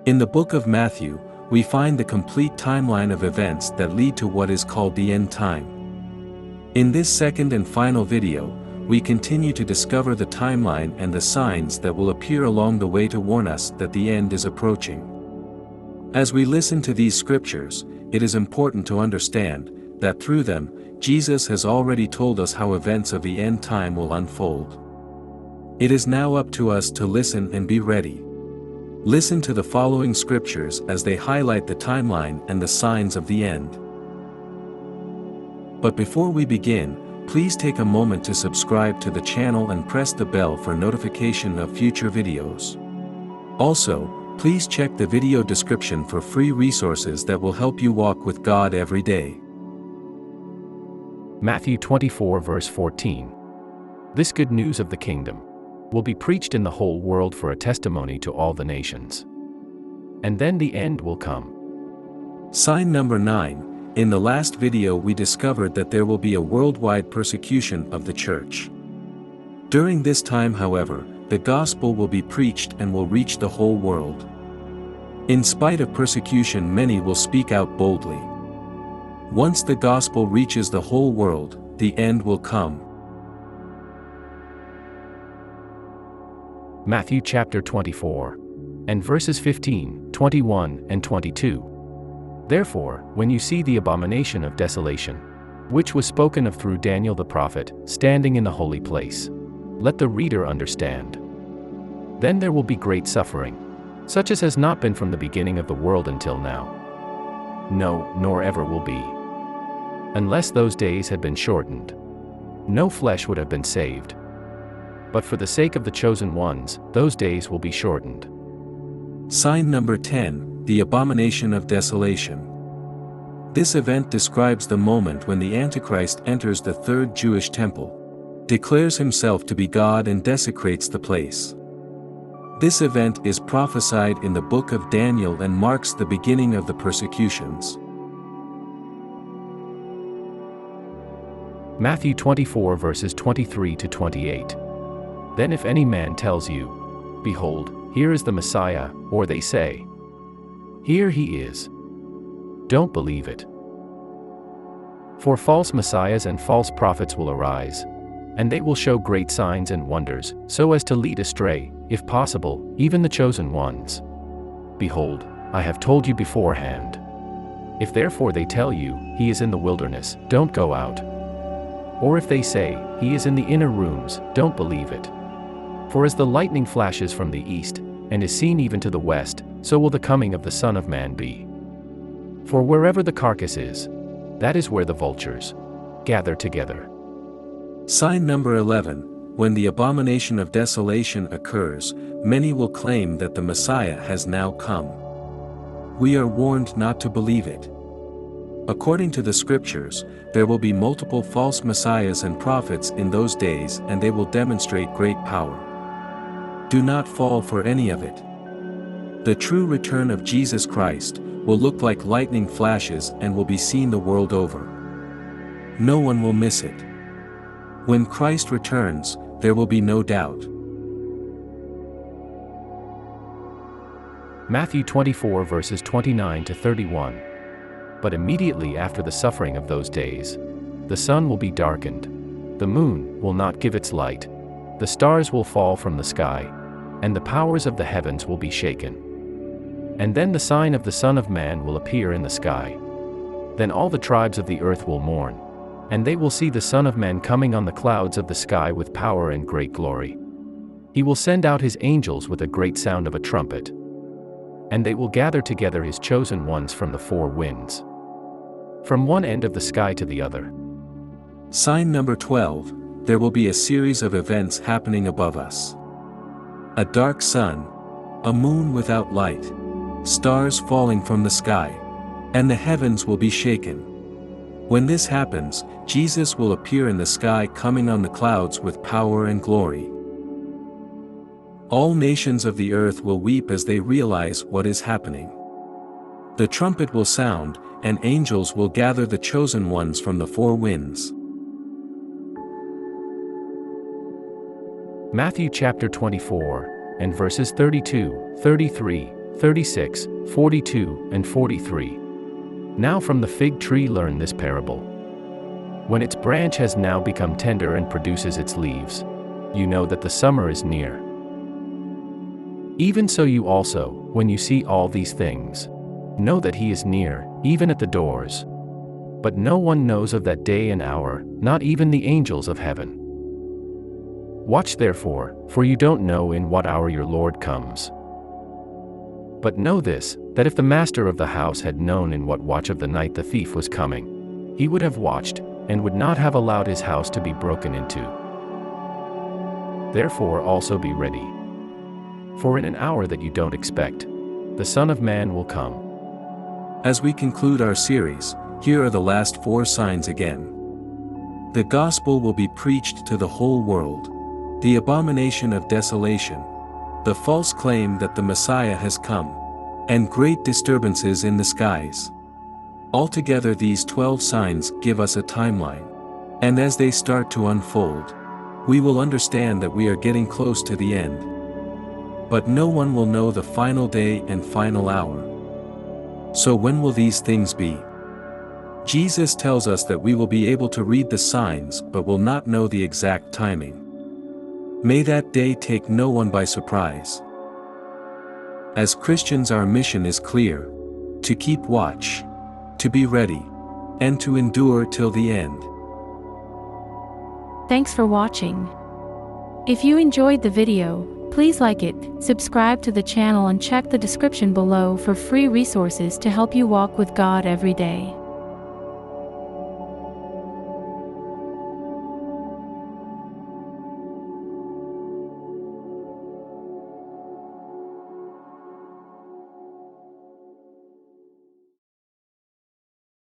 In the book of Matthew, we find the complete timeline of events that lead to what is called the end time. In this second and final video, we continue to discover the timeline and the signs that will appear along the way to warn us that the end is approaching. As we listen to these scriptures, it is important to understand that through them, Jesus has already told us how events of the end time will unfold. It is now up to us to listen and be ready. Listen to the following scriptures as they highlight the timeline and the signs of the end. But before we begin, please take a moment to subscribe to the channel and press the bell for notification of future videos. Also, please check the video description for free resources that will help you walk with God every day. Matthew 24 verse 14. This good news of the kingdom will be preached in the whole world for a testimony to all the nations. And then the end will come. Sign number 9. In the last video we discovered that there will be a worldwide persecution of the church. During this time, however, the gospel will be preached and will reach the whole world. In spite of persecution, many will speak out boldly. Once the gospel reaches the whole world, the end will come. Matthew chapter 24, and verses 15, 21, and 22. Therefore, when you see the abomination of desolation, which was spoken of through Daniel the prophet, standing in the holy place, let the reader understand. Then there will be great suffering, such as has not been from the beginning of the world until now. No, nor ever will be. Unless those days had been shortened, no flesh would have been saved. But for the sake of the chosen ones, those days will be shortened. Sign number 10, the abomination of desolation. This event describes the moment when the Antichrist enters the third Jewish temple, declares himself to be God and desecrates the place. This event is prophesied in the book of Daniel and marks the beginning of the persecutions. Matthew 24 verses 23 to 28. Then if any man tells you, Behold, here is the Messiah, or they say, Here he is, don't believe it. For false messiahs and false prophets will arise, and they will show great signs and wonders, so as to lead astray, if possible, even the chosen ones. Behold, I have told you beforehand. If therefore they tell you, He is in the wilderness, don't go out. Or if they say, He is in the inner rooms, don't believe it. For as the lightning flashes from the east, and is seen even to the west, so will the coming of the Son of Man be. For wherever the carcass is, that is where the vultures gather together. Sign number 11. When the abomination of desolation occurs, many will claim that the Messiah has now come. We are warned not to believe it. According to the scriptures, there will be multiple false messiahs and prophets in those days, and they will demonstrate great power. Do not fall for any of it. The true return of Jesus Christ will look like lightning flashes and will be seen the world over. No one will miss it. When Christ returns, there will be no doubt. Matthew 24 verses 29 to 31. But immediately after the suffering of those days, the sun will be darkened, the moon will not give its light, the stars will fall from the sky, and the powers of the heavens will be shaken. And then the sign of the Son of Man will appear in the sky. Then all the tribes of the earth will mourn, and they will see the Son of Man coming on the clouds of the sky with power and great glory. He will send out his angels with a great sound of a trumpet, and they will gather together his chosen ones from the four winds, from one end of the sky to the other. Sign number 12. There will be a series of events happening above us. A dark sun, a moon without light, stars falling from the sky, and the heavens will be shaken. When this happens, Jesus will appear in the sky coming on the clouds with power and glory. All nations of the earth will weep as they realize what is happening. The trumpet will sound, and angels will gather the chosen ones from the four winds. Matthew chapter 24, and verses 32, 33, 36, 42, and 43. Now from the fig tree learn this parable. When its branch has now become tender and produces its leaves, you know that the summer is near. Even so you also, when you see all these things, know that he is near, even at the doors. But no one knows of that day and hour, not even the angels of heaven. Watch therefore, for you don't know in what hour your Lord comes. But know this, that if the master of the house had known in what watch of the night the thief was coming, he would have watched, and would not have allowed his house to be broken into. Therefore also be ready. For in an hour that you don't expect, the Son of Man will come. As we conclude our series, here are the last 4 signs again. The gospel will be preached to the whole world. The abomination of desolation. The false claim that the Messiah has come. And great disturbances in the skies. Altogether these 12 signs give us a timeline. And as they start to unfold, we will understand that we are getting close to the end. But no one will know the final day and final hour. So when will these things be? Jesus tells us that we will be able to read the signs but will not know the exact timing. May that day take no one by surprise. As Christians, our mission is clear: to keep watch, to be ready, and to endure till the end. Thanks for watching. If you enjoyed the video, please like it, subscribe to the channel and check the description below for free resources to help you walk with God every day.